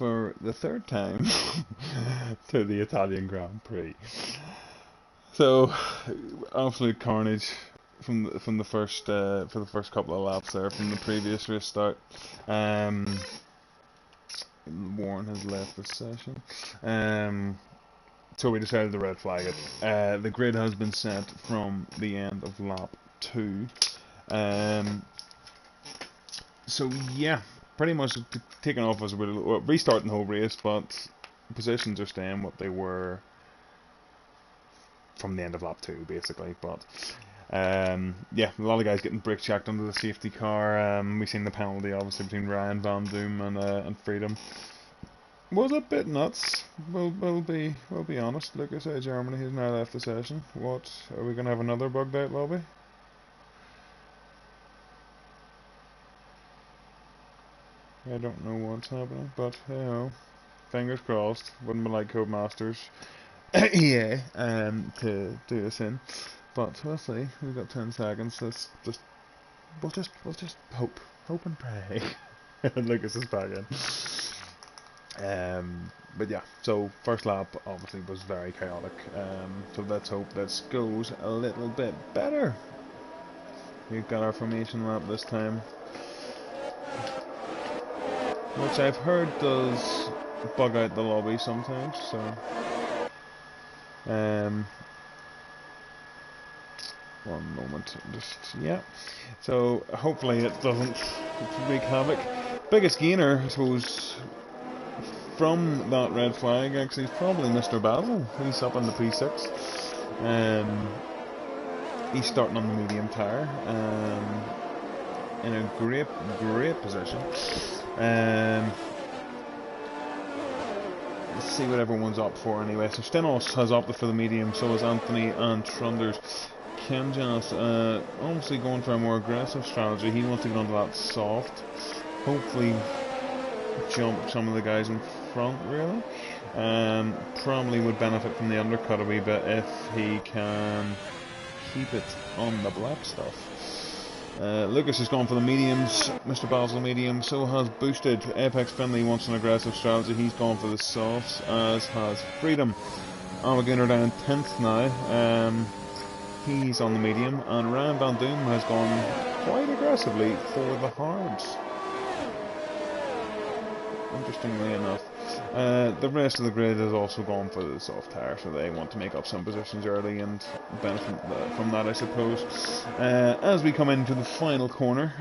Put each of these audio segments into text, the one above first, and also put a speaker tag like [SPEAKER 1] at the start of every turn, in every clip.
[SPEAKER 1] for the third time to the Italian Grand Prix. So, absolute carnage from the first for the first couple of laps there from the previous race start. Warren has left the session. So we decided to red flag it. The grid has been set from the end of lap 2. So yeah, pretty much taking off as we're restarting the whole race, but positions are staying what they were from the end of lap 2, basically. But yeah, a lot of guys getting brake checked under the safety car. We've seen the penalty obviously between Ryan Van Doom and Freedom. Was a bit nuts. We'll be honest. Lucas out of Germany has now left the session. What, are we gonna have another bugged out lobby? I don't know what's happening, but you know, fingers crossed. Wouldn't be like Codemasters, yeah, to do us in. But we'll see. We've got 10 seconds. We'll just hope and pray. Lucas is back in. But yeah, so first lap obviously was very chaotic. So let's hope this goes a little bit better. We've got our formation lap this time, which I've heard does bug out the lobby sometimes. So one moment, just yeah. So hopefully it doesn't wreak havoc. Biggest gainer, I suppose, from that red flag actually is probably Mr. Basil. He's up on the P6. He's starting on the medium tyre, in a great position. Let's see what everyone's up for anyway. So Stenos has opted for the medium, so has Anthony and Trunders. Kemjas obviously going for a more aggressive strategy. He wants to get onto that soft. Hopefully jump some of the guys in front, really. Probably would benefit from the undercut a wee bit if he can keep it on the black stuff. Lucas has gone for the mediums, Mr. Basil medium, so has Boosted. Apex Finley wants an aggressive strategy, he's gone for the softs, as has Freedom. Alligator down 10th now, he's on the medium, and Ryan Van Doom has gone quite aggressively for the hards. Interestingly enough. The rest of the grid has also gone for the soft tyre, so they want to make up some positions early and benefit from that, I suppose. As we come into the final corner,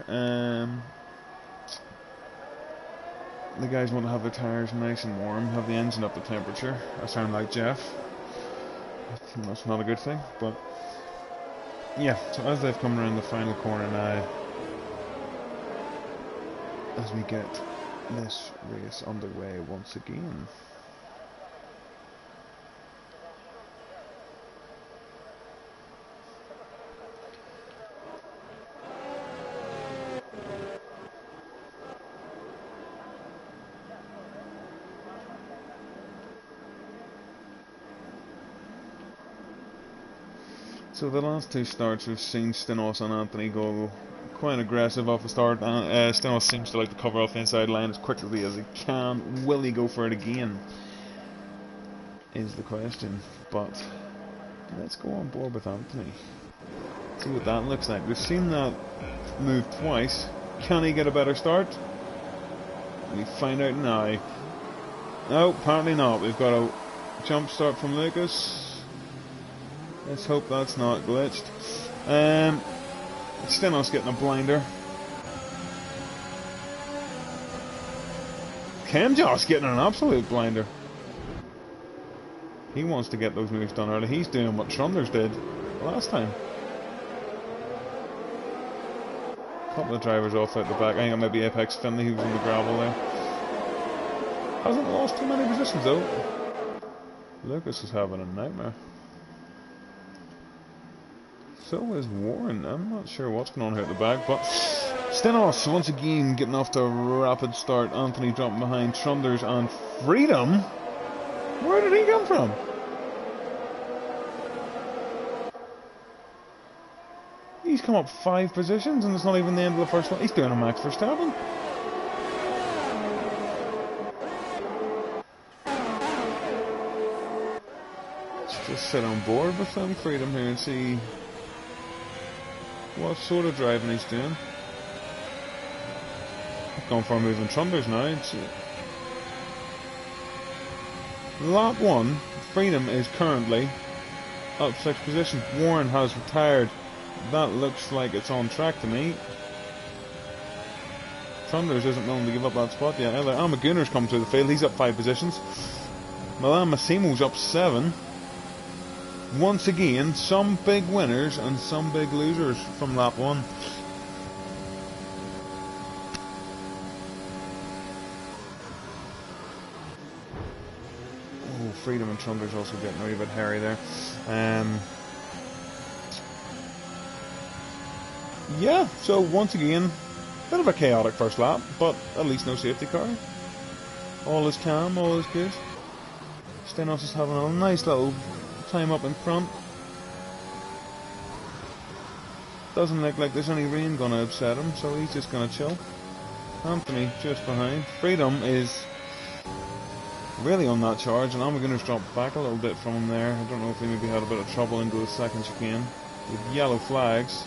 [SPEAKER 1] the guys want to have their tyres nice and warm, have the engine up to temperature. I sound like Jeff. That's not a good thing, but yeah, so as they've come around the final corner now, as we get this race underway once again. So the last two starts we've seen Stenos and Anthony go quite aggressive off the start. Stenos seems to like to cover off the inside line as quickly as he can. Will he go for it again? Is the question. But let's go on board with Anthony. See what that looks like. We've seen that move twice. Can he get a better start? We find out now. No, apparently not. We've got a jump start from Lucas. Let's hope that's not glitched. Stenos getting a blinder. Kemjas getting an absolute blinder. He wants to get those moves done early. He's doing what Trunders did last time. A couple of drivers off out the back. I think it might be Apex Finley who was in the gravel there. Hasn't lost too many positions though. Lucas is having a nightmare. So is Warren. I'm not sure what's going on here at the back, but Stenos once again getting off to a rapid start. Anthony dropping behind Trunders and Freedom. Where did he come from? He's come up 5 positions and it's not even the end of the first one. He's doing a Max Verstappen. Let's just sit on board with some Freedom here and see what sort of driving he's doing. Going for moving Trunders now. Lap 1, Freedom is currently up 6 positions. Warren has retired. That looks like it's on track to me. Trunders isn't willing to give up that spot yet. Amaguner's come through the field. He's up 5 positions. Milan Massimo's up 7. Once again, some big winners and some big losers from lap 1. Oh, Freedom and Trunders also getting a wee bit hairy there. Yeah, so once again, bit of a chaotic first lap, but at least no safety car. All is calm, all is good. Stenos is having a nice little time up in front. Doesn't look like there's any rain gonna upset him, so he's just gonna chill. Anthony just behind. Freedom is really on that charge, and Amaguner's dropped back a little bit from him there. I don't know if he maybe had a bit of trouble into the second chicane. With yellow flags.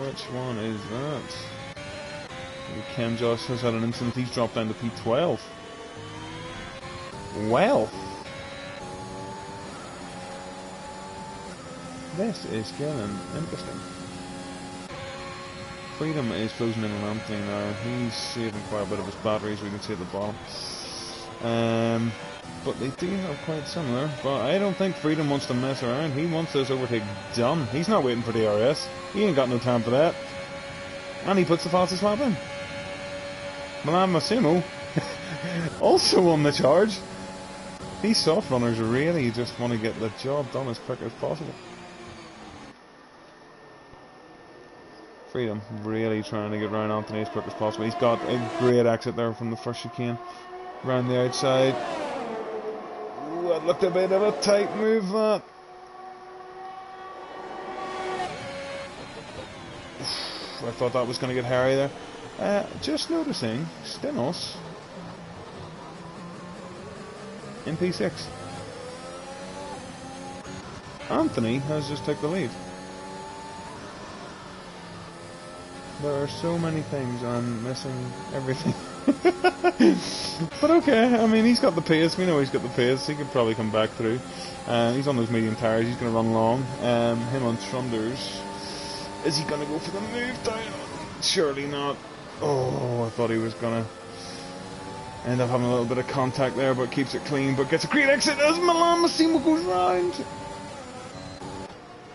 [SPEAKER 1] Which one is that? Ken Josh has had an incident. He's dropped down to P12. Well, this is getting interesting. Freedom is closing in on Anthony now. He's saving quite a bit of his batteries, we can see at the bottom. But they do have quite similar. But I don't think Freedom wants to mess around. He wants this overtake done. He's not waiting for DRS. He ain't got no time for that. And he puts the fastest lap in. Milan Massimo also on the charge. These soft runners really just want to get the job done as quick as possible. Freedom really trying to get around Anthony as quick as possible. He's got a great exit there from the first chicane. Round the outside. Ooh, that looked a bit of a tight move, that. I thought that was going to get hairy there. Just noticing, Stenos in P6. Anthony has just took the lead. There are so many things, I'm missing everything. But okay, I mean, he's got the pace, we know he's got the pace, he could probably come back through. He's on those medium tyres, he's going to run long. Him on Trunders. Is he going to go for the move down? Surely not. Oh, I thought he was going to end up having a little bit of contact there, but keeps it clean, but gets a great exit as Milan Massimo goes round.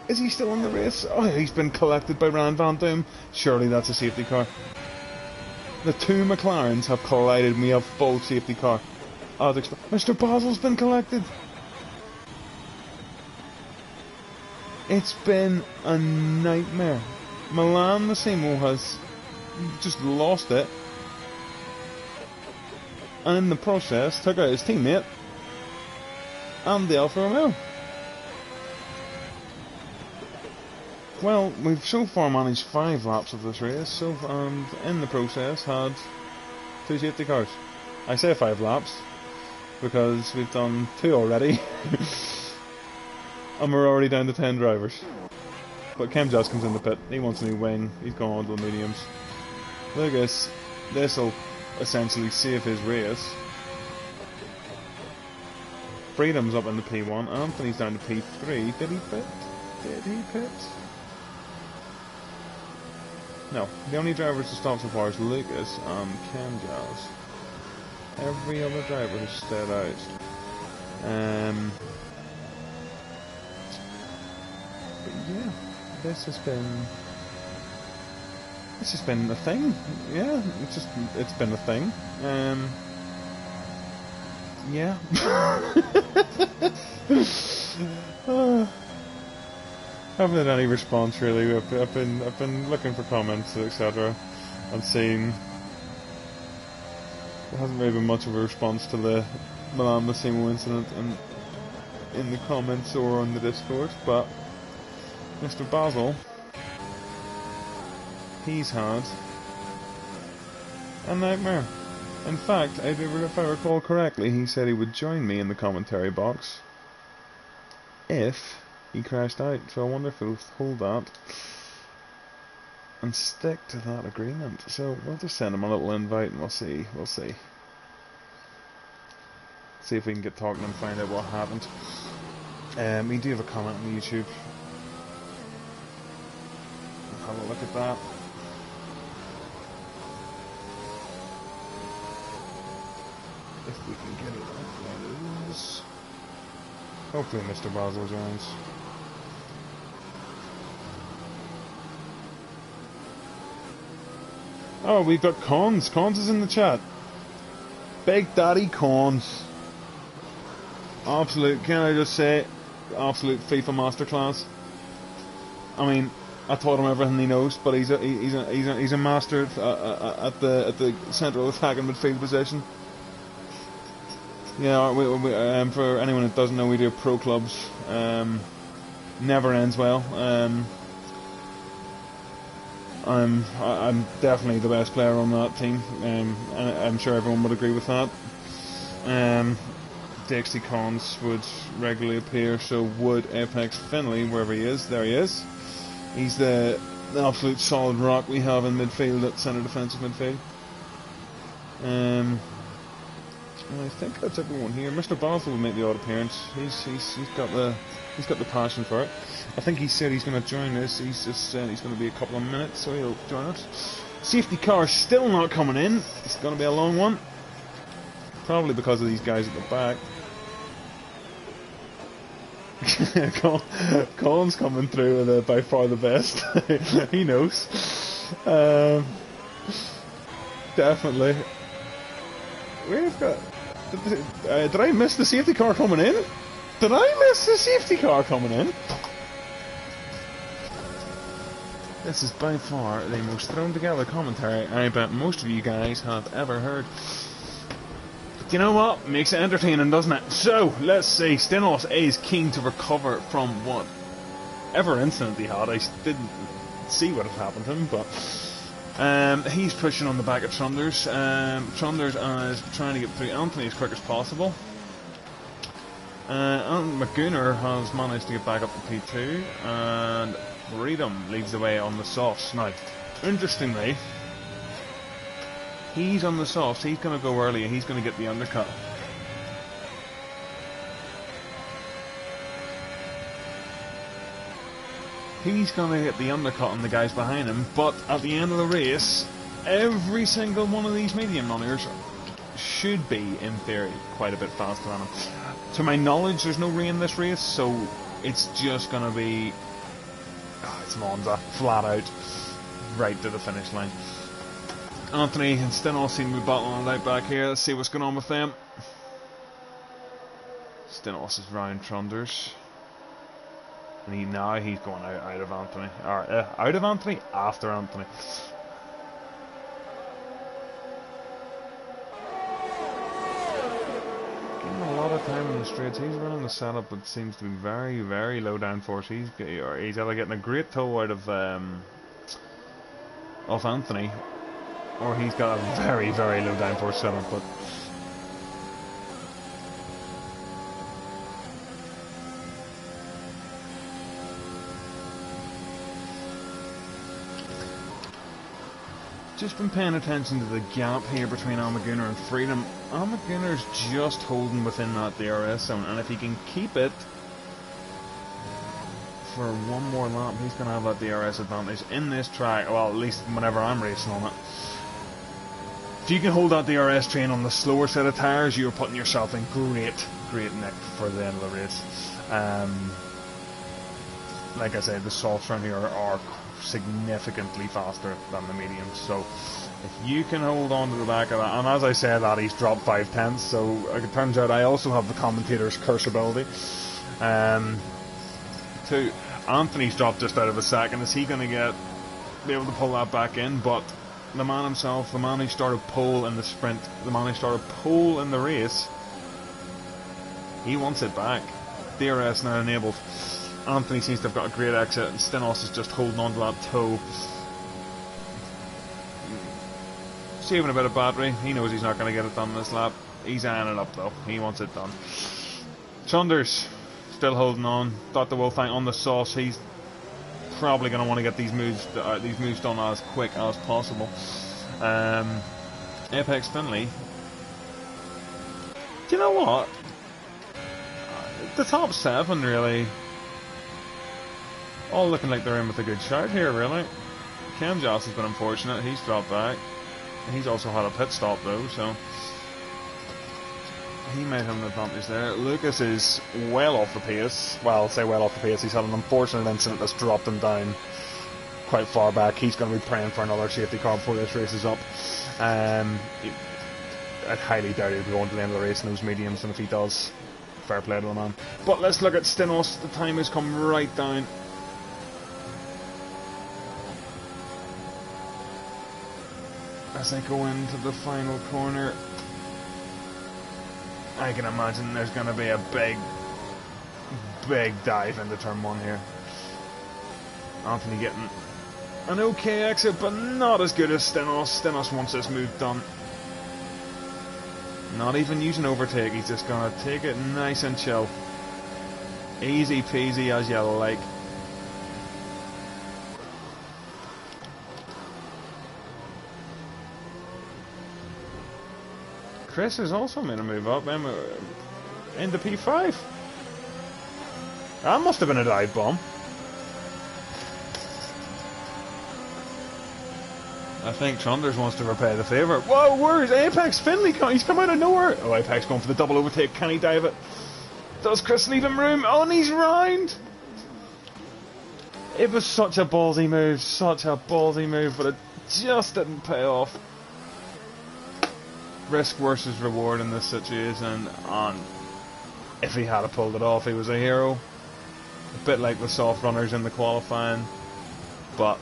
[SPEAKER 1] Is he still in the race? Oh, he's been collected by Ryan Van Doom. Surely that's a safety car. The two McLarens have collided me a full safety car. Mr. Basil's been collected. It's been a nightmare. Milan Massimo has just lost it. And in the process, took out his teammate and the Alfa Romeo. Well, we've so far managed 5 laps of this race, and in the process had 2 safety cars. I say 5 laps because we've done 2 already, and we're already down to 10 drivers. But Kem Joss comes in the pit. He wants a new wing. He's going on to the mediums. Lucas, this will essentially save his race. Freedom's up in the P1. Anthony's down to P3. Did he pit? Did he pit? No, the only drivers to stop so far is Lucas and Ken Joss. Every other driver has stayed out. But yeah, this has been a thing. Yeah, it's been a thing. Yeah. Haven't had any response really. I've been looking for comments, etc. and seeing there hasn't really been much of a response to the Milan Massimo incident in the comments or on the Discord, but Mr. Basil, he's had a nightmare. In fact, if I recall correctly, he said he would join me in the commentary box if he crashed out. So I wonder if he'll hold that and stick to that agreement. So we'll just send him a little invite and we'll see. See if we can get talking and find out what happened. We do have a comment on YouTube. Have a look at that. If we can get it up, that is. Hopefully Mr. Basel joins. Oh, we've got Cons. Cons is in the chat. Big Daddy Cons. Absolute, can I just say, absolute FIFA masterclass. I mean, I taught him everything he knows, but he's a master at the central attacking midfield position. Yeah, for anyone that doesn't know, we do pro clubs. Never ends well. I'm definitely the best player on that team. And I'm sure everyone would agree with that. DxT Cons would regularly appear, so would Apex Finley, wherever he is. There he is. He's the absolute solid rock we have in midfield, at centre defensive midfield. I think that's everyone here. Mr. Basel will make the odd appearance. He's got the passion for it. I think he said he's going to join us. He's just said he's going to be a couple of minutes, so he'll join us. Safety car still not coming in. It's going to be a long one. Probably because of these guys at the back. Colin's coming through with by far the best. He knows. Definitely. We've got. Did I miss the safety car coming in? Did I miss the safety car coming in? This is by far the most thrown together commentary I bet most of you guys have ever heard. You know what? Makes it entertaining, doesn't it? So, let's see. Stenos is keen to recover from whatever incident he had. I didn't see what had happened to him, but he's pushing on the back of Trunders. Trunders is trying to get through Anthony as quick as possible. And McGooner has managed to get back up to P2, and Freedom leads the way on the softs. Now, interestingly, he's on the softs, he's going to go early and he's going to get the undercut. He's going to get the undercut on the guys behind him, but at the end of the race, every single one of these medium runners should be, in theory, quite a bit faster than him. To my knowledge, there's no rain in this race, so it's just going to be... it's Monza, flat out, right to the finish line. Anthony and Stenos seem to be battling it out back here. Let's see what's going on with them. Stenos is round Trunders. And he's going out of Anthony. Or, out of Anthony? After Anthony. Getting a lot of time in the straights. He's running the setup that seems to be very, very low downforce. He's either getting a great tow out of Anthony, or he's got a very, very low downforce setup, but just been paying attention to the gap here between Almagooner and Freedom. Almagooner's just holding within that DRS zone, and if he can keep it for one more lap, he's going to have that DRS advantage in this track, well, at least whenever I'm racing on it. If you can hold that DRS train on the slower set of tyres, you're putting yourself in great nick for the end of the race. Like I said, the softs around here are significantly faster than the mediums, so if you can hold on to the back of that, and as I said that, he's dropped 5/10, so it turns out I also have the commentator's curse ability. Anthony's dropped just out of a second. Is he going to be able to pull that back in? But the man himself, the man who started pole in the sprint, the man who started pole in the race, he wants it back. DRS now enabled. Anthony seems to have got a great exit, and Stenos is just holding on to that toe. saving a bit of battery. He knows he's not going to get it done this lap. He's eyeing it up though. He wants it done. Chunders still holding on. Dr. Wolfang on the sauce. He's probably going to want to get these moves done as quick as possible. Apex Finley. Do you know what? The top 7 really all looking like they're in with a good shout here, really. Cam Joss has been unfortunate. He's dropped back. He's also had a pit stop though, so he might have an advantage there. Lucas is well off the pace. Well, I'll say well off the pace. He's had an unfortunate incident that's dropped him down quite far back. He's going to be praying for another safety car before this race is up. I highly doubt he'll be going to the end of the race in those mediums, and if he does, fair play to the man. But let's look at Stenos. The time has come right down. As I go into the final corner, I can imagine there's going to be a big dive into turn 1 here. Anthony getting an okay exit, but not as good as Stenos. Stenos wants this move done. Not even using overtake, he's just going to take it nice and chill. Easy peasy as you like. Chris has also made a move up into P5. That must have been a dive bomb. I think Trunders wants to repay the favour. Whoa, where's Apex Finley? He's come out of nowhere. Oh, Apex going for the double overtake. Can he dive it? Does Chris leave him room? Oh, and he's round. It was such a ballsy move, but it just didn't pay off. Risk versus reward in this situation, and if he had pulled it off, he was a hero. A bit like the soft runners in the qualifying, but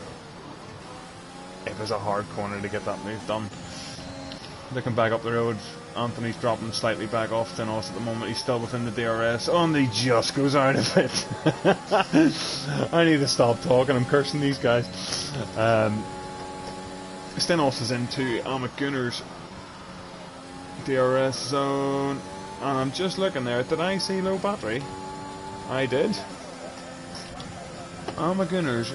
[SPEAKER 1] it was a hard corner to get that move done. Looking back up the road, Anthony's dropping slightly back off Stenos at the moment. He's still within the DRS. Oh, and he just goes out of it. I need to stop talking. I'm cursing these guys. Stenos is into Amit Gunner's DRS zone, and I'm just looking there. Did I see low battery? I did. Amit Gunner's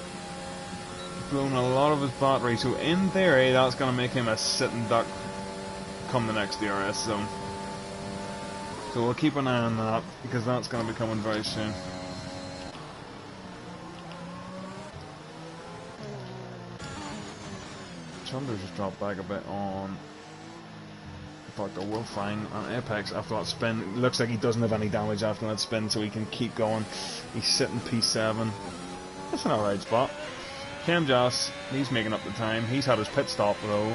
[SPEAKER 1] blown a lot of his battery, so in theory that's going to make him a sitting duck come the next DRS zone. So we'll keep an eye on that, because that's going to be coming very soon. Chunders just dropped back a bit on Dr. Wolfang, and Apex after that spin. Looks like he doesn't have any damage after that spin, so he can keep going. He's sitting P7. That's an alright spot. Cam Joss, he's making up the time. He's had his pit stop though,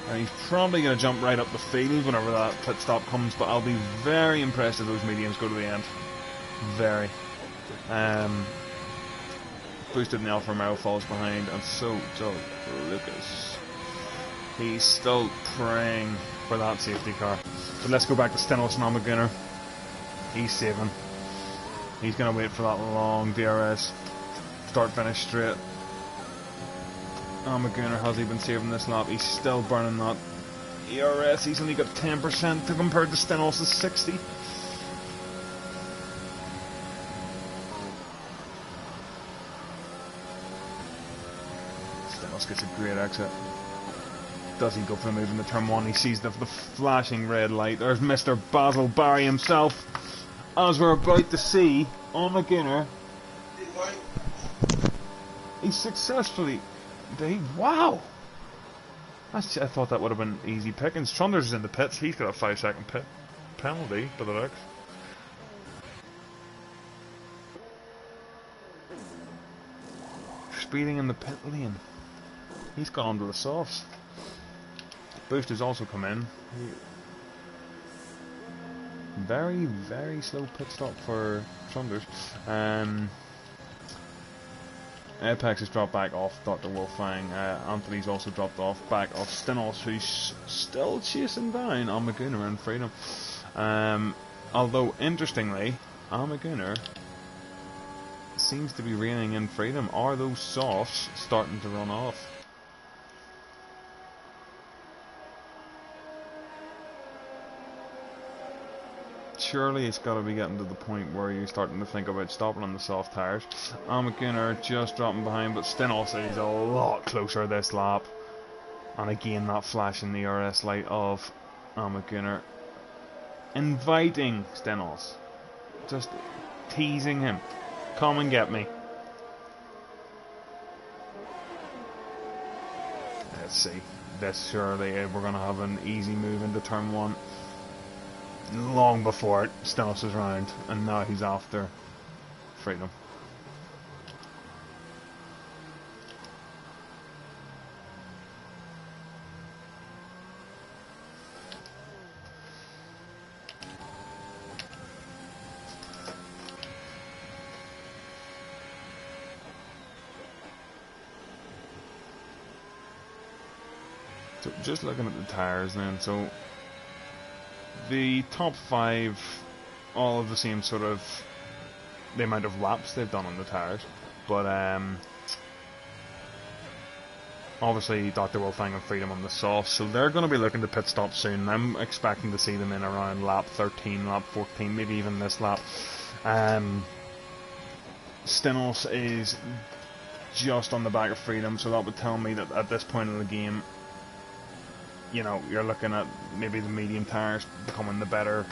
[SPEAKER 1] and he's probably going to jump right up the field whenever that pit stop comes, but I'll be very impressed if those mediums go to the end. Very. Boosted in the Alfa Romeo falls behind, and so does Lucas. He's still praying for that safety car. But let's go back to Stenos and Amit Gunner. He's saving. He's going to wait for that long DRS. Start finish straight. Amit Gunner, has he been saving this lap? He's still burning that ERS. He's only got 10% to compare to Stenos' 60. Stenos gets a great exit. Does he go for the move in the turn 1? He sees the flashing red light. There's Mr. Basil Barry himself. As we're about to see, Amit Gunner, he successfully... Wow! I thought that would have been easy pickings. Trunders is in the pits. He's got a 5-second pit penalty, by the looks. Speeding in the pit lane. He's gone onto the softs. Boost has also come in. Very, very slow pit stop for Trunders. Apex has dropped back off Dr. Wolfang. Anthony's also dropped off back off Stenos, who's still chasing down Amit Gunner and Freedom. Although, interestingly, Amit Gunner seems to be reigning in Freedom. Are those softs starting to run off? surely it's got to be getting to the point where you're starting to think about stopping on the soft tyres. Amagunar just dropping behind, but Stenos is a lot closer this lap. And again, that flash in the RS light of Amagunar inviting Stenos, just teasing him. Come and get me. Let's see. This surely we're going to have an easy move into turn 1. Long before Stenos is round, and now he's after freedom. So just looking at the tyres then, so the top 5 all of the same sort of the amount of laps they've done on the tyres, but obviously Dr. Wolfgang and Freedom on the soft, so they're going to be looking to pit stop soon. I'm expecting to see them in around lap 13, lap 14, maybe even this lap. Stenos is just on the back of Freedom, so that would tell me that at this point in the game, you know, you're looking at maybe the medium tyres becoming the better,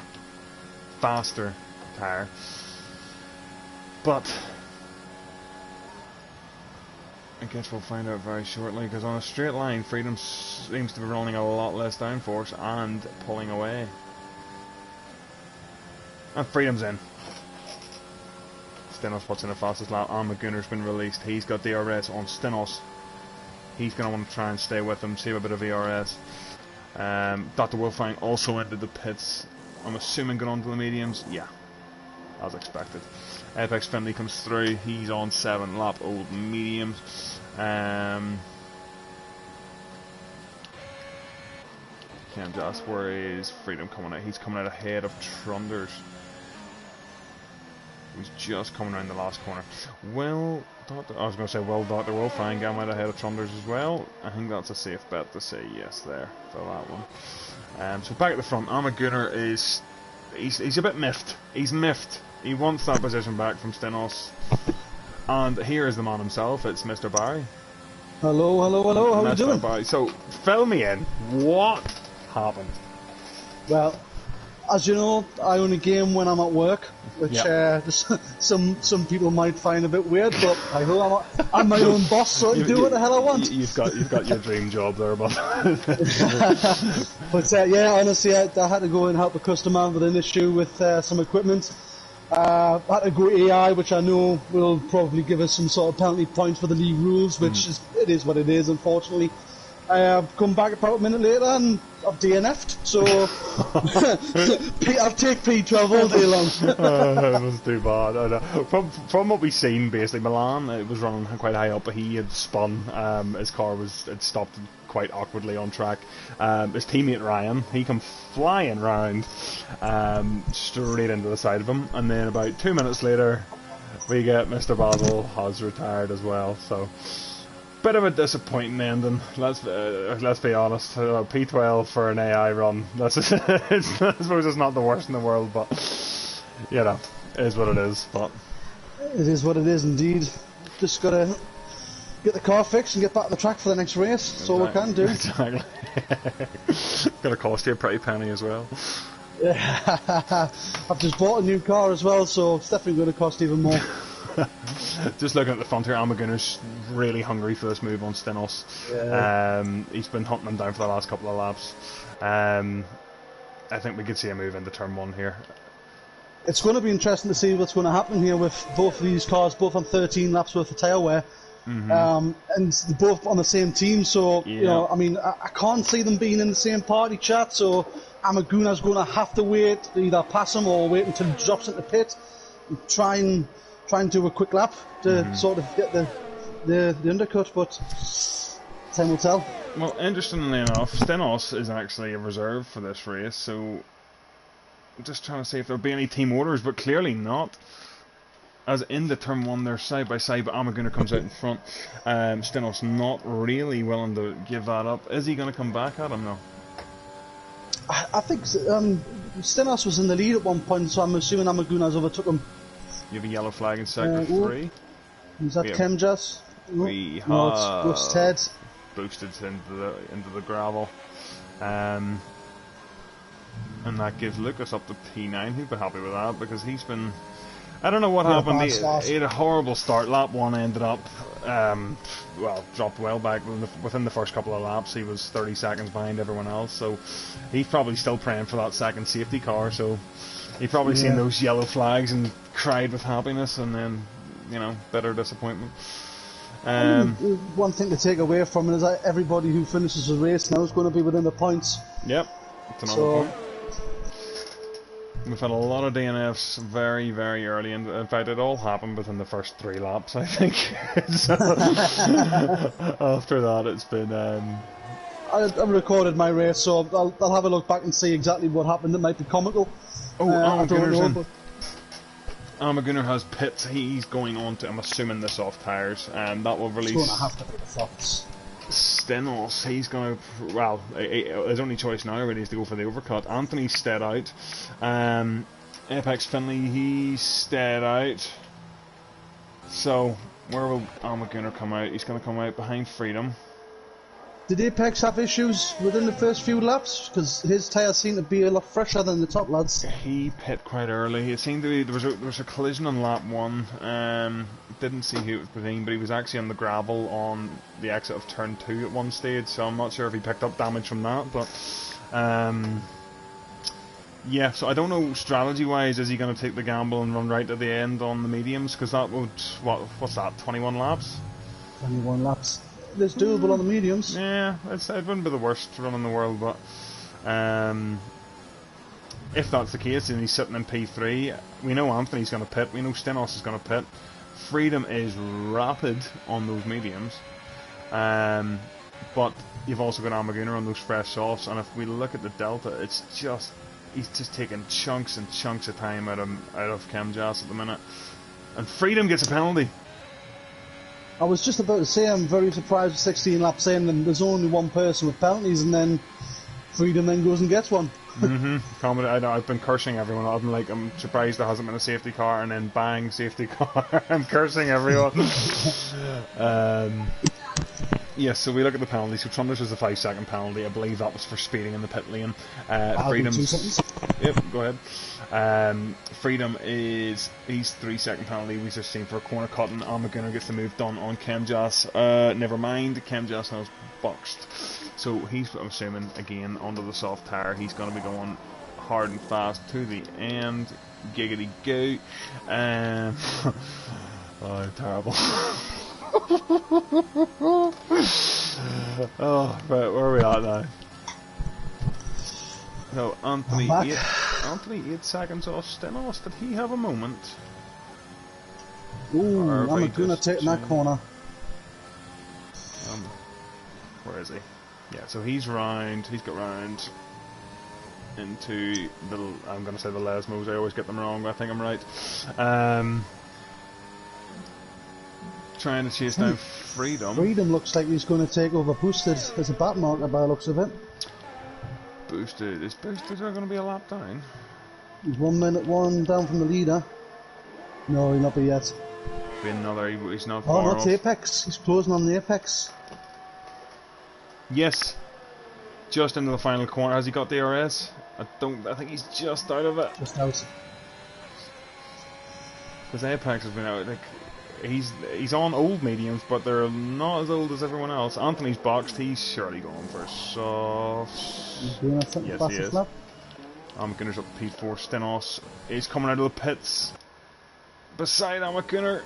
[SPEAKER 1] faster tyre. But I guess we'll find out very shortly, because on a straight line, Freedom seems to be running a lot less downforce and pulling away. And Freedom's in. Stenos puts in the fastest lap. Amagunar's been released. He's got DRS on Stenos. He's going to want to try and stay with him, save a bit of ERS. Dr. Wolfgang also entered the pits. I'm assuming going on to the mediums. Yeah, as expected. Apex Finley comes through. He's on 7 lap old mediums. Ken Joss, where is Freedom coming out? He's coming out ahead of Trunders. He's just coming around the last corner. Well, I was going to say, well, Dr. Wolfgang got out ahead of Trunders as well. I think that's a safe bet to say yes there for that one. So back at the front, Amagunar is he's a bit miffed. He's miffed. He wants that position back from Stenos. And here is the man himself. It's Mr. Barry.
[SPEAKER 2] Hello, hello, hello. How are you doing?
[SPEAKER 1] Barry. So fill me in. What happened?
[SPEAKER 2] Well, as you know, I only game when I'm at work, which some people might find a bit weird, but I know I'm my own boss, so I can do what the hell I want.
[SPEAKER 1] You've got your dream job there, but
[SPEAKER 2] but yeah, honestly, I had to go and help a customer with an issue with some equipment. I had to go AI, which I know will probably give us some sort of penalty points for the league rules, which is what it is, unfortunately. I have come back about a minute later and I've DNF'd, so I'll take P12 all day long.
[SPEAKER 1] That was too bad. I know. From what we've seen, basically, Milan, it was running quite high up, but he had spun. His car had stopped quite awkwardly on track. His teammate Ryan, he come flying round straight into the side of him, and then about 2 minutes later, we get Mr. Basil has retired as well, so... Bit of a disappointing ending. Let's be honest. P12 for an AI run. I suppose it's not the worst in the world, but you know, it is what it is. But
[SPEAKER 2] it is what it is indeed. Just gotta get the car fixed and get back to the track for the next race. That's all we can do.
[SPEAKER 1] Exactly. Gonna cost you a pretty penny as well.
[SPEAKER 2] Yeah, I've just bought a new car as well, so it's definitely going to cost even more.
[SPEAKER 1] Just looking at the front here, Amagunar's really hungry for this move on Stenos.
[SPEAKER 2] Yeah.
[SPEAKER 1] He's been hunting him down for the last couple of laps. I think we could see a move into turn 1 here.
[SPEAKER 2] It's going to be interesting to see what's going to happen here with both of these cars, both on 13 laps worth of tyre wear. And they're both on the same team, so you know, I mean, I can't see them being in the same party chat, so Amagunar's going to have to wait to either pass him or wait until he drops into pit and try and do a quick lap to sort of get the undercut, but time will tell.
[SPEAKER 1] Well, interestingly enough, Stenos is actually a reserve for this race, so I'm just trying to see if there'll be any team orders, but clearly not. As in the turn 1, they're side by side, but Amagunar comes out in front. Stenos not really willing to give that up. Is he going to come back at him now?
[SPEAKER 2] I think Stenos was in the lead at one point, so I'm assuming Amagunas overtook him.
[SPEAKER 1] You have a yellow flag in sector 3.
[SPEAKER 2] Is that Kemjas?
[SPEAKER 1] We
[SPEAKER 2] No, it's Russ Ted.
[SPEAKER 1] Boosted into the gravel. And that gives Lucas up to P9. He'll be happy with that because he's been... I don't know what happened. He had a horrible start. Lap 1 ended up... dropped well back. Within the first couple of laps, he was 30 seconds behind everyone else. So he's probably still praying for that second safety car. So he probably seen those yellow flags and cried with happiness, and then, bitter disappointment.
[SPEAKER 2] One thing to take away from it is that everybody who finishes the race now is going to be within the points.
[SPEAKER 1] Yep, that's another point. We've had a lot of DNFs very, very early, and in fact it all happened within the first 3 laps, I think. So, after that it's been...
[SPEAKER 2] I've recorded my race, so I'll have a look back and see exactly what happened. It might be comical.
[SPEAKER 1] Armaguner has pits. He's going on to, I'm assuming, the soft tyres, and that will release...
[SPEAKER 2] He's going to have to be the softs.
[SPEAKER 1] Stenos, he's going to... Well, his only choice now really is to go for the overcut. Anthony stayed out. Apex Finley, he stayed out. So, where will Armaguner come out? He's going to come out behind Freedom.
[SPEAKER 2] Did Apex have issues within the first few laps? Because his tyres seem to be a lot fresher than the top lads.
[SPEAKER 1] He pit quite early. It seemed to be there was a collision on lap 1. Didn't see who it was between, but he was actually on the gravel on the exit of turn 2 at one stage. So I'm not sure if he picked up damage from that. But yeah, so I don't know strategy-wise, is he going to take the gamble and run right to the end on the mediums? Because that would what's that? 21 laps.
[SPEAKER 2] 21 laps. It's doable on the mediums.
[SPEAKER 1] Yeah, it wouldn't be the worst run in the world, but if that's the case, then he's sitting in P3. We know Anthony's going to pit. We know Stenos is going to pit. Freedom is rapid on those mediums, but you've also got Armaguner on those fresh softs. And if we look at the delta, it's just he's just taking chunks and chunks of time out of Kemjas at the minute, and Freedom gets a penalty.
[SPEAKER 2] I was just about to say I'm very surprised with 16 laps in and there's only one person with penalties, and then Freedom then goes and gets one.
[SPEAKER 1] I've been cursing everyone. I'm surprised there hasn't been a safety car, and then bang, safety car. I'm cursing everyone. Yes, so we look at the penalty. So Trunders was a 5-second penalty. I believe that was for speeding in the pit lane. Freedom's... Yep, go ahead. Freedom he's 3-second penalty. We just seen for a corner cut, and Armaguner gets the move done on Kemjas. Never mind, Kemjas has boxed. So he's, I'm assuming, again, onto the soft tyre. He's going to be going hard and fast to the end. Giggity go. Oh, terrible. Oh, right, where are we at now? So, Anthony 8 seconds off Stenos. Did he have a moment?
[SPEAKER 2] Ooh, Armaguner taking that corner.
[SPEAKER 1] Where is he? Yeah, so he's round, he's got round into the, I'm going to say the Lesmos, I always get them wrong, but I think I'm right. Trying to chase down Freedom.
[SPEAKER 2] Freedom looks like he's going to take over Boosted as a back marker by the looks of it.
[SPEAKER 1] Boosted, is Boosted going to be a lap down?
[SPEAKER 2] He's 1 minute 1 down from the leader. No, he'll not be yet.
[SPEAKER 1] Be another, he's not far off.
[SPEAKER 2] Oh, that's Apex, he's closing on the Apex.
[SPEAKER 1] Yes, just into the final corner. Has he got DRS? I think he's just out of it.
[SPEAKER 2] Just out.
[SPEAKER 1] Because Apex has been out. Like, he's on old mediums, but they're not as old as everyone else. Anthony's boxed. He's surely going for a soft.
[SPEAKER 2] Yes, he is.
[SPEAKER 1] Armaguner's up to P4. Stenos is coming out of the pits beside Armaguner.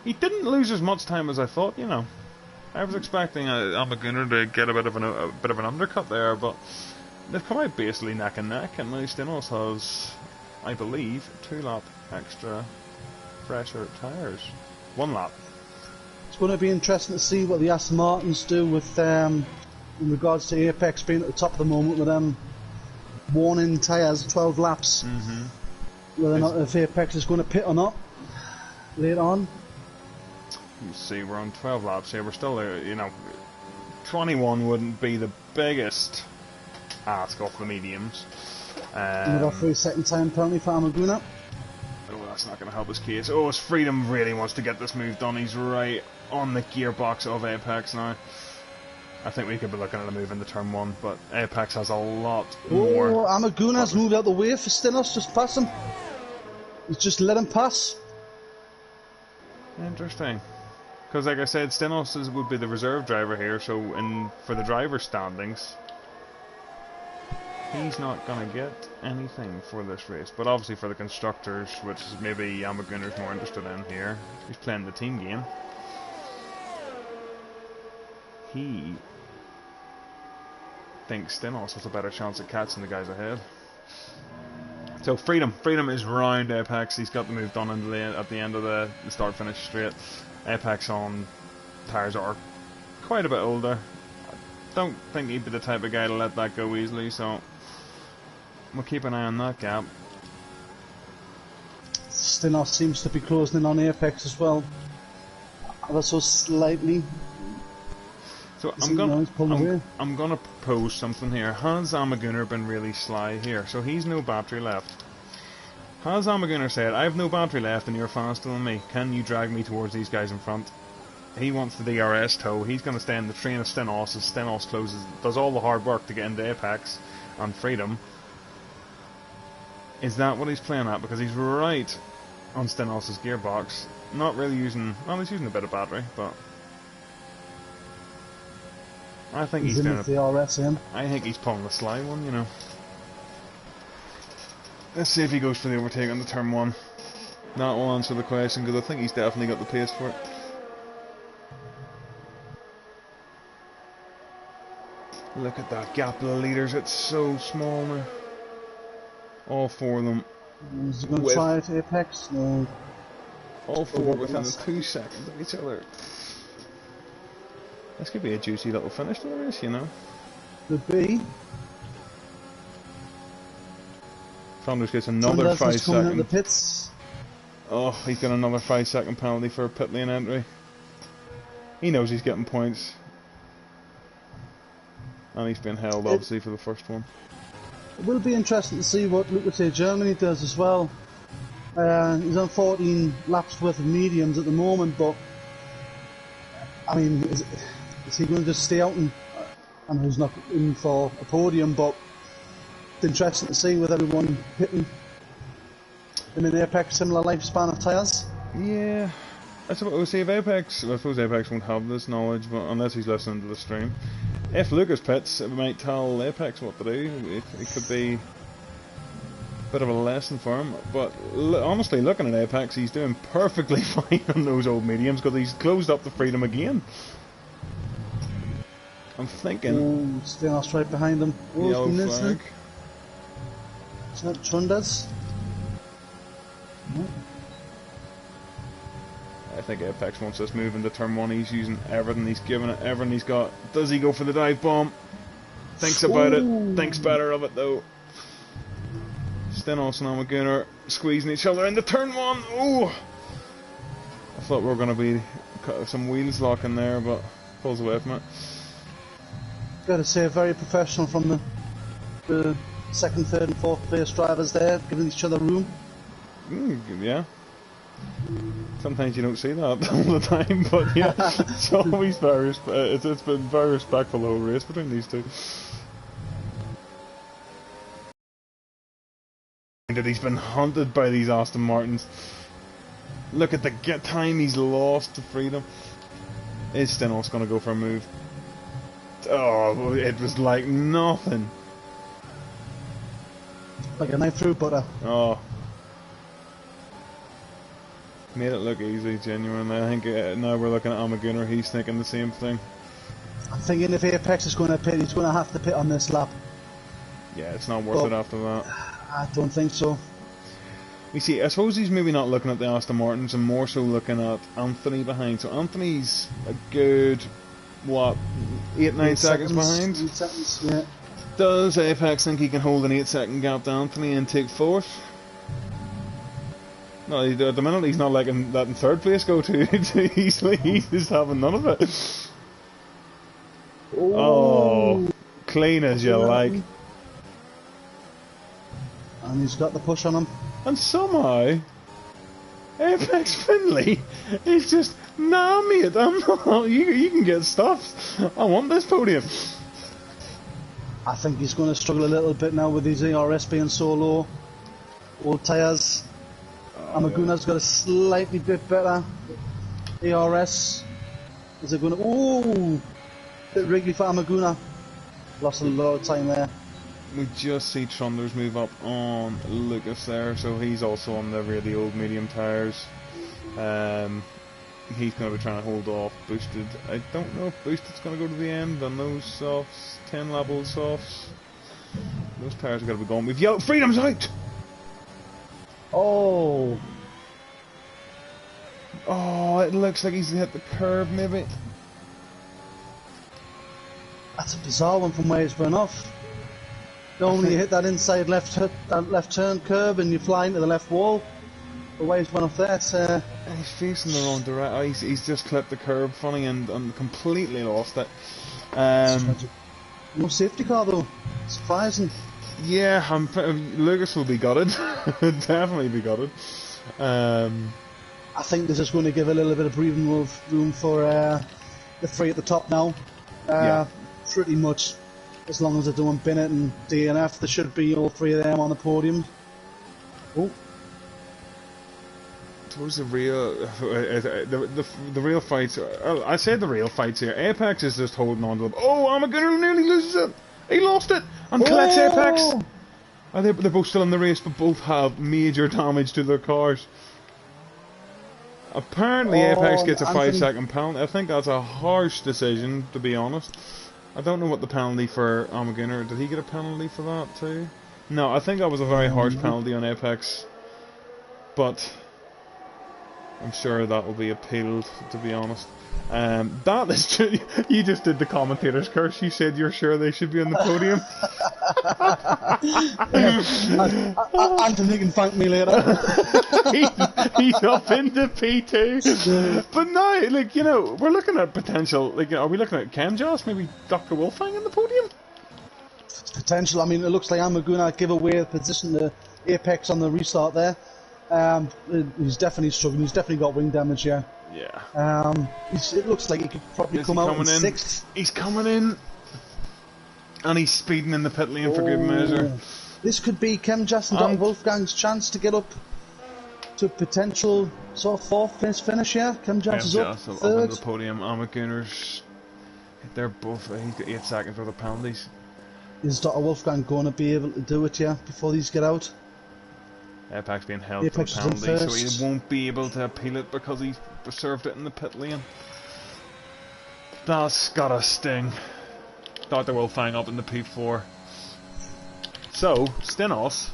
[SPEAKER 1] He didn't lose as much time as I thought, you know. I was expecting Armaguner to get a bit of an undercut there, but they've come out basically neck and neck, and now Stenos has, I believe, 2 lap extra fresher tyres. 1 lap.
[SPEAKER 2] It's going to be interesting to see what the Aston Martins do with in regards to Apex being at the top of the moment with them worn-in tyres, 12 laps. Whether or not if Apex is going to pit or not later on.
[SPEAKER 1] You see, we're on 12 laps here. We're still, 21 wouldn't be the biggest ask off the mediums.
[SPEAKER 2] Another 3-second time penalty for Amaguna.
[SPEAKER 1] Oh, that's not going to help his case. Oh, his Freedom really wants to get this move done. He's right on the gearbox of Apex now. I think we could be looking at a move into turn 1, but Apex has a lot more.
[SPEAKER 2] Oh, Amaguna's moved out the way for Stinos, just pass him. He's just let him pass.
[SPEAKER 1] Interesting. Because like I said, Stinos would be the reserve driver here, so for the driver standings, he's not going to get anything for this race. But obviously for the constructors, which is maybe Amaguna's more interested in here, he's playing the team game. He thinks Stinos has a better chance of catching the guys ahead. So Freedom is round Apex. He's got the move done at the end of the start-finish straight. Apex on tyres that are quite a bit older. I don't think he'd be the type of guy to let that go easily, so we'll keep an eye on that gap.
[SPEAKER 2] Stinos seems to be closing in on Apex as well. Ever so slightly.
[SPEAKER 1] So I'm gonna propose something here. Has Amaguna been really sly here? So he's no battery left. Has Amaguna said, I have no battery left and you're faster than me. Can you drag me towards these guys in front? He wants the DRS tow. He's going to stay in the train of Stinos as Stinos does all the hard work to get into Apex and Freedom. Is that what he's playing at? Because he's right on Stinos' gearbox. Not really using... Well, he's using a bit of battery, but... I think he's doing
[SPEAKER 2] DRS in.
[SPEAKER 1] I think he's pulling the sly one, you know. Let's see if he goes for the overtake on the turn 1. That will answer the question, because I think he's definitely got the pace for it. Look at that gap of the leaders, it's so small now. All 4 of them.
[SPEAKER 2] Is he going to try it, Apex? No.
[SPEAKER 1] All 4 within 2 seconds of each other. This could be a juicy little finish to the race, you know.
[SPEAKER 2] Could be.
[SPEAKER 1] Saunders gets another 5 second.
[SPEAKER 2] The pits.
[SPEAKER 1] Oh, he's got another 5-second penalty for a pit lane entry. He knows he's getting points. And he's been held, obviously, for the first one.
[SPEAKER 2] It will be interesting to see what Lucas Germany does as well. He's on 14 laps worth of mediums at the moment, but I mean, is he going to just stay out and I know he's not in for a podium, but it's interesting to see with everyone hitting in an Apex similar lifespan of tyres.
[SPEAKER 1] Yeah, I suppose if Apex, well, I suppose Apex won't have this knowledge, but unless he's listening to the stream. If Lucas pits, it might tell Apex what to do. It could be a bit of a lesson for him. But honestly, looking at Apex, he's doing perfectly fine on those old mediums because he's closed up the Freedom again. I'm thinking.
[SPEAKER 2] Oh, Stinos right behind him. Oh,
[SPEAKER 1] yellow flag.
[SPEAKER 2] Is that Trunders? No.
[SPEAKER 1] I think Apex wants this move into turn 1. He's using everything. He's giving it everything he's got. Does he go for the dive bomb? Thinks about it. Thinks better of it though. Stinos and Amaguna squeezing each other into turn 1. Oh! I thought we were going to be some wheels locking there, but pulls away from it.
[SPEAKER 2] Got to say, very professional from the second, third, and fourth place drivers there, giving each other room.
[SPEAKER 1] Yeah. Sometimes you don't see that all the time, but yeah, it's always very it's been very respectful the whole race between these two. That he's been hunted by these Aston Martins. Look at the time he's lost to Freedom. Is Stinos going to go for a move? Oh, it was like nothing.
[SPEAKER 2] Like a knife through butter.
[SPEAKER 1] Oh. Made it look easy, genuinely. I think now we're looking at Amaguna, he's thinking the same thing.
[SPEAKER 2] I'm thinking if Apex is going to pit, he's going to have to pit on this lap.
[SPEAKER 1] Yeah, it's not worth it after that.
[SPEAKER 2] I don't think so.
[SPEAKER 1] You see, I suppose he's maybe not looking at the Aston Martins and more so looking at Anthony behind. So Anthony's a good, what, 8-9 seconds behind?
[SPEAKER 2] 8 seconds, yeah.
[SPEAKER 1] Does Apex think he can hold an 8-second gap to Anthony and take 4th? No, at the minute he's not letting that in 3rd place go too easily. He's just having none of it. Oh, clean as you like.
[SPEAKER 2] And he's got the push on him.
[SPEAKER 1] And somehow, Apex Finley is just, nah mate, I'm not, you can get stuffed. I want this podium.
[SPEAKER 2] I think he's going to struggle a little bit now with his ERS being so low. Old tyres. Amaguna's got a slightly bit better ERS. Is it going to... Ooh! Bit wriggly for Amaguna. Lost a lot of time there.
[SPEAKER 1] We just see Trunders move up on Lucas there, so he's also on the really old medium tyres. He's going to be trying to hold off Boosted. I don't know if Boosted's going to go to the end on those softs, 10 lap old softs. Those tyres are going to be gone. We've yelled, Freedom's out!
[SPEAKER 2] Oh!
[SPEAKER 1] Oh, it looks like he's hit the curb, maybe.
[SPEAKER 2] That's a bizarre one from where he's run off. Normally you hit that inside left turn curb and you fly into the left wall. The way he's run off there, it's...
[SPEAKER 1] He's facing the wrong direction. He's just clipped the curb funny and completely lost it.
[SPEAKER 2] No safety car though. Surprising.
[SPEAKER 1] Yeah, Lucas will be gutted. Definitely be gutted.
[SPEAKER 2] I think this is going to give a little bit of breathing room for the three at the top now.
[SPEAKER 1] Yeah.
[SPEAKER 2] Pretty much, as long as they're doing Bennett and DNF, there should be all three of them on the podium. Oh.
[SPEAKER 1] Towards the real fights. I said the real fights here. Apex is just holding on to them. Oh, Amaguna nearly loses it. He lost it and collects Apex. Oh, they're both still in the race, but both have major damage to their cars. Apparently, Apex gets a 5-second penalty. I think that's a harsh decision, to be honest. I don't know what the penalty for Amaguna. Did he get a penalty for that too? No, I think that was a very harsh penalty on Apex. But I'm sure that will be appealed, to be honest. That is true. You just did the commentator's curse. You said you're sure they should be on the podium.
[SPEAKER 2] Anthony can thank me later.
[SPEAKER 1] He's up into P2. But now, like, you know, we're looking at potential. Like, are we looking at Kenjas? Maybe Dr. Wolfang on the podium?
[SPEAKER 2] Potential. I mean, it looks like Amaguna give away the position to Apex on the restart there. He's definitely struggling. He's definitely got wing damage here.
[SPEAKER 1] Yeah.
[SPEAKER 2] It looks like he could probably come out in 6th.
[SPEAKER 1] He's coming in. And he's speeding in the pit lane for good measure.
[SPEAKER 2] This could be Kenjas and Dr. Wolfgang's chance to get up to potential sort of 4th finish here. Kenjas is up 3rd. Up on the
[SPEAKER 1] podium. Amaguna's. They're both. He's got 8 seconds worth of penalties.
[SPEAKER 2] Is Dr. Wolfgang going to be able to do it here before these get out?
[SPEAKER 1] Apex being held for penalty, so he won't be able to appeal it because he served it in the pit lane. That's gotta sting. Dr. Wolfang up in the P4. So, Stenos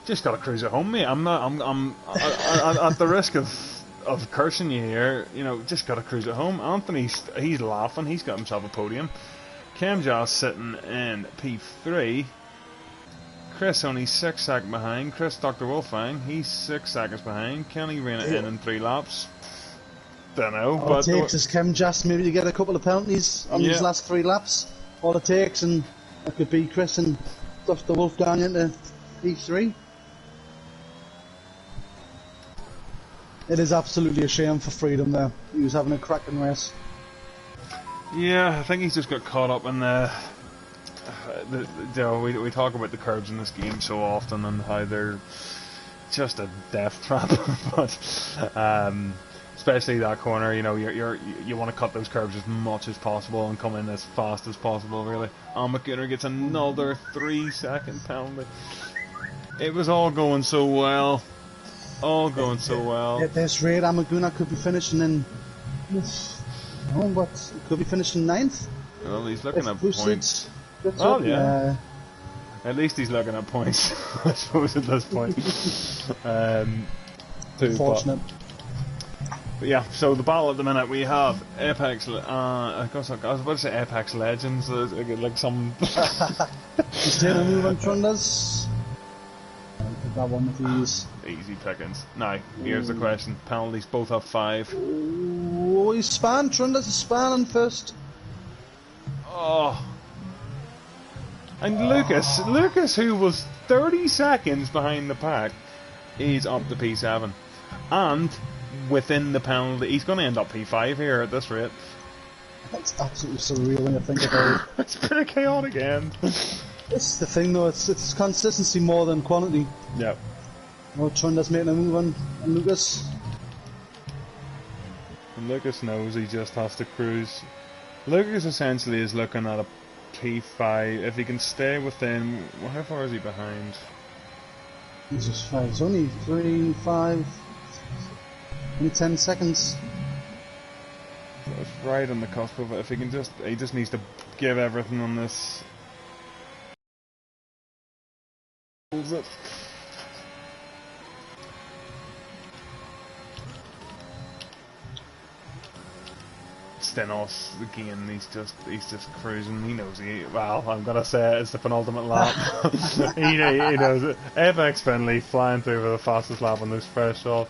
[SPEAKER 1] just gotta cruise it home, mate. I'm at the risk of cursing you here. You know, just gotta cruise it home. Anthony's he's laughing. He's got himself a podium. Kemjas sitting in P3. Chris only 6 seconds behind. Chris, Dr. Wolfang, he's 6 seconds behind. Can he rein it in 3 laps? Don't know.
[SPEAKER 2] All it takes is Kenjas maybe to get a couple of penalties on these last 3 laps. All it takes, and it could be Chris and Dr. Wolfgang into P3. It is absolutely a shame for Freedom there. He was having a cracking race.
[SPEAKER 1] Yeah, I think he's just got caught up in we talk about the curbs in this game so often and how they're just a death trap, but especially that corner, you know, you want to cut those curbs as much as possible and come in as fast as possible. Really, Amaguna gets another 3-second penalty. It was all going so well,
[SPEAKER 2] At this rate, Amaguna could be finishing in. No, but he could be finishing 9th.
[SPEAKER 1] Well, he's looking at points. Oh yeah. At least he's looking at points, I suppose, at this point.
[SPEAKER 2] Unfortunate.
[SPEAKER 1] But yeah, so the battle at the minute we have Apex. I was about to say Apex Legends, like some.
[SPEAKER 2] He's taking a move on Trunders. I'll put that one with these.
[SPEAKER 1] Easy pickings. Now, here's the question: penalties both have 5.
[SPEAKER 2] Oh, he's span. Trunders is spanning first.
[SPEAKER 1] Oh. And Lucas, who was 30 seconds behind the pack, is up to P7. And within the penalty, he's going to end up P5 here at this rate.
[SPEAKER 2] That's absolutely surreal when you think about it.
[SPEAKER 1] It's been a chaotic end.
[SPEAKER 2] It's the thing though, it's consistency more than quantity.
[SPEAKER 1] Yep.
[SPEAKER 2] No, Chunda's making a move on Lucas.
[SPEAKER 1] And Lucas knows he just has to cruise. Lucas essentially is looking at a P5. If he can stay within... Well, how far is he behind?
[SPEAKER 2] Jesus, 5. It's only 3, 5... Only 10 seconds.
[SPEAKER 1] So it's right on the cusp of it. If he can just... He just needs to give everything on this. Pulls it. Stenos again, he's just cruising. He knows well, I'm gonna say it's the penultimate lap. he knows it. FX Finley flying through for the fastest lap on this first shot.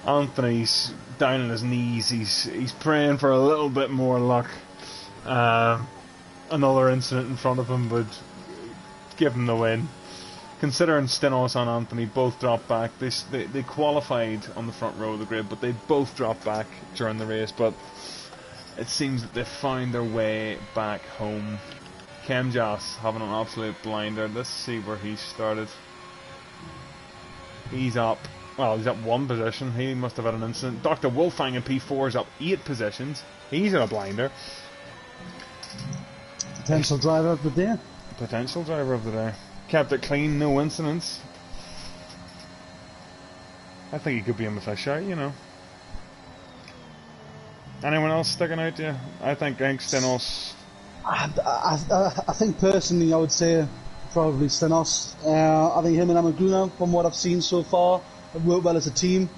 [SPEAKER 1] Anthony's down on his knees. He's praying for a little bit more luck. Another incident in front of him would give him the win. Considering Stenos and Anthony both dropped back, they qualified on the front row of the grid, but they both dropped back during the race. But it seems that they've found their way back home. Kemjas having an absolute blinder. Let's see where he started. He's up. Well, he's up 1 position. He must have had an incident. Dr. Wolfgang in P4 is up 8 positions. He's in a blinder.
[SPEAKER 2] Potential driver of the day.
[SPEAKER 1] Potential driver of the day. Kept it clean, no incidents. I think he could be in with a shout, you know. Anyone else sticking out to you? I think Stenos.
[SPEAKER 2] I think personally I would say probably Stenos. I think him and Amaguna, from what I've seen so far, have worked well as a team.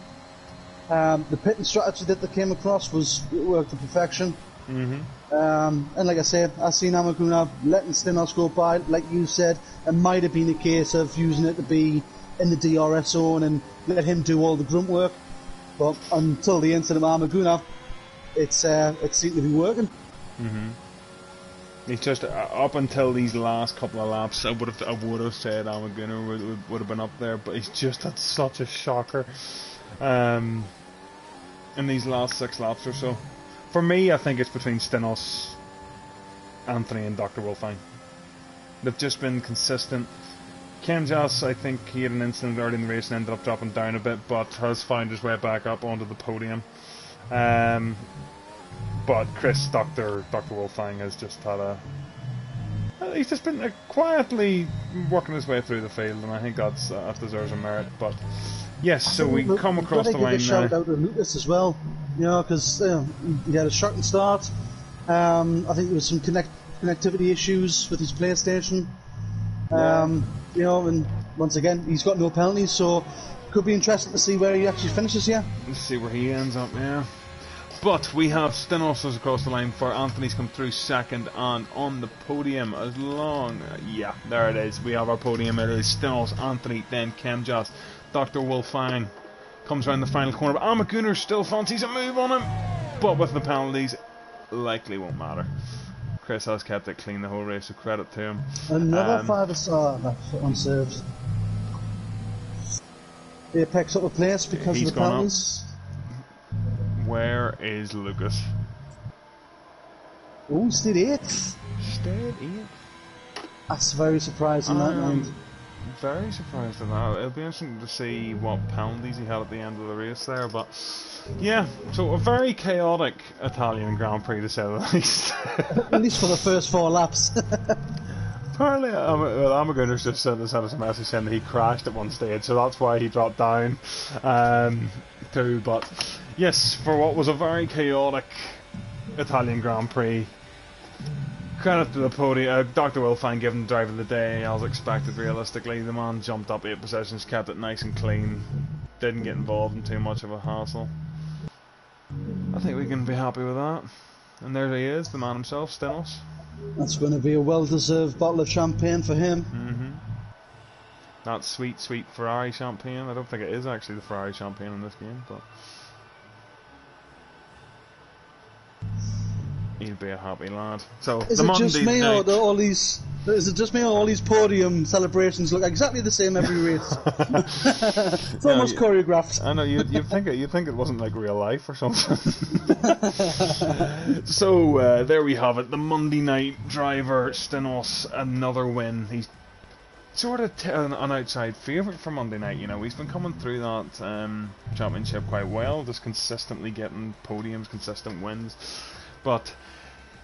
[SPEAKER 2] The pitting strategy that they came across worked to perfection. And like I said, I seen Amaguna letting Stenos go by, like you said. It might have been a case of using it to be in the DRS zone and let him do all the grunt work. But until the incident with Amaguna, it seemed to be working.
[SPEAKER 1] It's just up until these last couple of laps, I would have said Amaguna would have been up there, but he's just had such a shocker in these last 6 laps or so. For me, I think it's between Stenos, Anthony, and Dr. Wolfgang. They've just been consistent. Kemjas, I think he had an incident early in the race and ended up dropping down a bit, but has found his way back up onto the podium. But Chris, Dr. Wolfgang has just had he's just been quietly working his way through the field, and I think that deserves a merit. But yes, so we come across the line now.
[SPEAKER 2] Shout out to Lucas as well, you know, because he had a shocking start. I think there was some connectivity issues with his PlayStation. You know, and once again, he's got no penalties, so could be interesting to see where he actually finishes here.
[SPEAKER 1] Let's see where he ends up, yeah. But we have Stenos across the line for Anthony's come through second and on the podium as long... yeah, there it is. We have our podium. It is Stenos, Anthony, then Kemjas. Dr. Wolfgang comes around the final corner, but Amaguna still fancies a move on him. But with the penalties, likely won't matter. Chris has kept it clean the whole race, so credit to him.
[SPEAKER 2] Another 5-star that's unserved. Apex up a place because of the penalties.
[SPEAKER 1] Where is Lucas?
[SPEAKER 2] Oh, stayed 8th.
[SPEAKER 1] Stayed 8th?
[SPEAKER 2] That's very surprising, that man.
[SPEAKER 1] Very surprised at that. It'll be interesting to see what penalties he had at the end of the race there, but yeah, so a very chaotic Italian Grand Prix to say the least.
[SPEAKER 2] At least for the first 4 laps.
[SPEAKER 1] Apparently, Amaguna's just sent us a message saying that he crashed at one stage, so that's why he dropped down too. But yes, for what was a very chaotic Italian Grand Prix, credit to the podium. Dr. Wolfgang giving the driver of the day as expected. Realistically, the man jumped up 8 positions, kept it nice and clean, didn't get involved in too much of a hassle. I think we can be happy with that. And there he is, the man himself, Stenos.
[SPEAKER 2] That's going to be a well-deserved bottle of champagne for him.
[SPEAKER 1] That sweet, sweet Ferrari champagne. I don't think it is actually the Ferrari champagne in this game, but He'll be a happy lad. So
[SPEAKER 2] Is
[SPEAKER 1] the
[SPEAKER 2] it
[SPEAKER 1] Monday
[SPEAKER 2] just me,
[SPEAKER 1] night.
[SPEAKER 2] or do all these? Is it just me, or all these podium celebrations look exactly the same every race? It's almost choreographed.
[SPEAKER 1] I know you'd think it wasn't like real life or something. So there we have it. The Monday night driver Stenos, another win. He's sort of an outside favourite for Monday night. You know, he's been coming through that championship quite well, just consistently getting podiums, consistent wins. But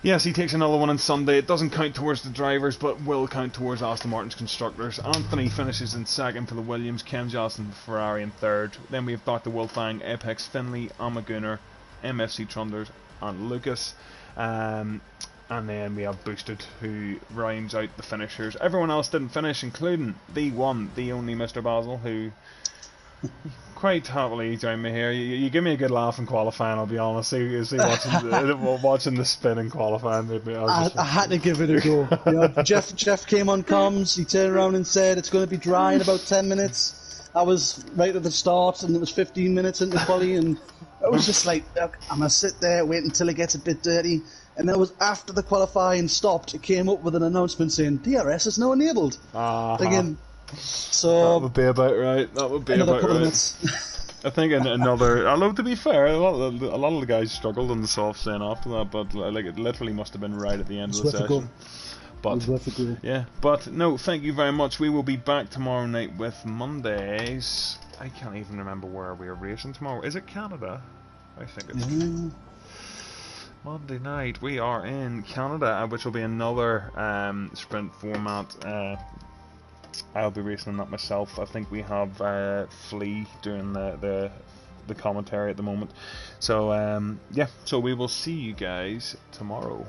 [SPEAKER 1] yes, he takes another one on Sunday. It doesn't count towards the drivers, but will count towards Aston Martin's constructors. Anthony finishes in second for the Williams, Ken Johnson for Ferrari in third. Then we have Dr. Wolfgang, Apex, Finley, Amaguner, MFC Trunders, and Lucas. And then we have Boosted, who rounds out the finishers. Everyone else didn't finish, including the one, the only Mr. Basil, who quite happily joined me here. You give me a good laugh in qualifying, I'll be honest. See watching the spin in qualifying.
[SPEAKER 2] I had to give it a go. You know, Jeff came on comms, he turned around and said it's going to be dry in about 10 minutes. I was right at the start, and it was 15 minutes into quali, and I was just like, look, I'm going to sit there, wait until it gets a bit dirty. And then it was after the qualifying stopped, it came up with an announcement saying DRS is now enabled. Again, so
[SPEAKER 1] that would be about right. That would be
[SPEAKER 2] another
[SPEAKER 1] about
[SPEAKER 2] couple
[SPEAKER 1] right.
[SPEAKER 2] of minutes.
[SPEAKER 1] I think another. Although to be fair, a lot of the guys struggled on the soft stand after that, but like it literally must have been right at the end of the session. But yeah, but no, thank you very much. We will be back tomorrow night with Mondays. I can't even remember where we are racing tomorrow. Is it Canada? I think it's. Monday night we are in Canada, which will be another sprint format. I'll be racing that myself. I think we have Flea doing the commentary at the moment. So yeah, so we will see you guys tomorrow.